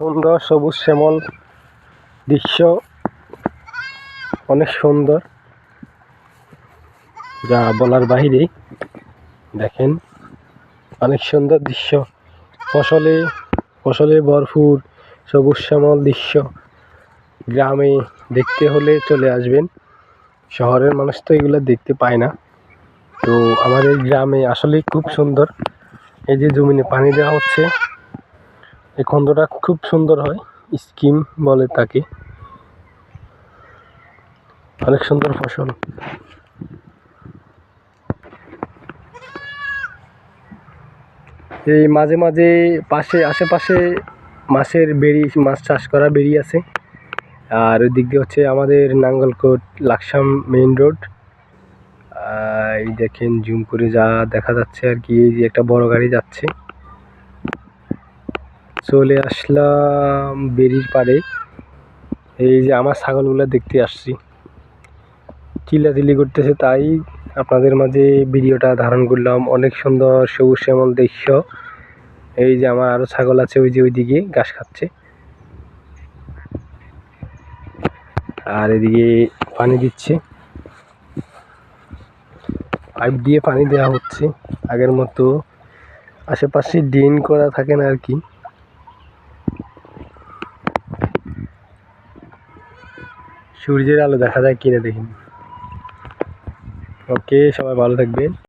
সুন্দর সবুজ শ্যামল দৃশ্য, অনেক সুন্দর, যা বলার বাহিরে। দেখেন, অনেক সুন্দর দৃশ্য, ফসলে ভরপুর সবুজ শ্যামল দৃশ্য। গ্রামে দেখতে হলে চলে আসবেন, শহরের মানুষ তো এগুলো দেখতে পায় না। তো আমাদের গ্রামে আসলে খুব সুন্দর। এই যে জমিনে পানি দেওয়া হচ্ছে, এই খন্দটা খুব সুন্দর হয়, স্কিম বলে তাকে। অনেক সুন্দর ফসল। এই মাঝে মাঝে আশেপাশে মাছ চাষ করা বেরি আছে। আর ওই দিক দিয়ে হচ্ছে আমাদের নাঙ্গলকোট লাকসাম মেইন রোড। এই দেখেন, জুম করে যা দেখা যাচ্ছে আর কি, এই যে একটা বড় গাড়ি যাচ্ছে। চলে আসলাম বেরির পাড়ে। এই যে আমার ছাগলগুলো দেখতে আসছি, চিল্লাচিল্লি করতেছে, তাই আপনাদের মাঝে ভিডিওটা ধারণ করলাম। অনেক সুন্দর সবুজ শ্যামল দৃশ্য। এই যে আমার আরো ছাগল আছে, ওই যে ওইদিকে ঘাস খাচ্ছে। আর এদিকে পানি দিচ্ছে, পাইপ দিয়ে পানি দেওয়া হচ্ছে। আগের মতো আশেপাশে ড্রেন করা থাকে না আর কি। সূর্যের আলো দেখা যায় কিনা দেখুন। ওকে, সবাই ভালো থাকবেন।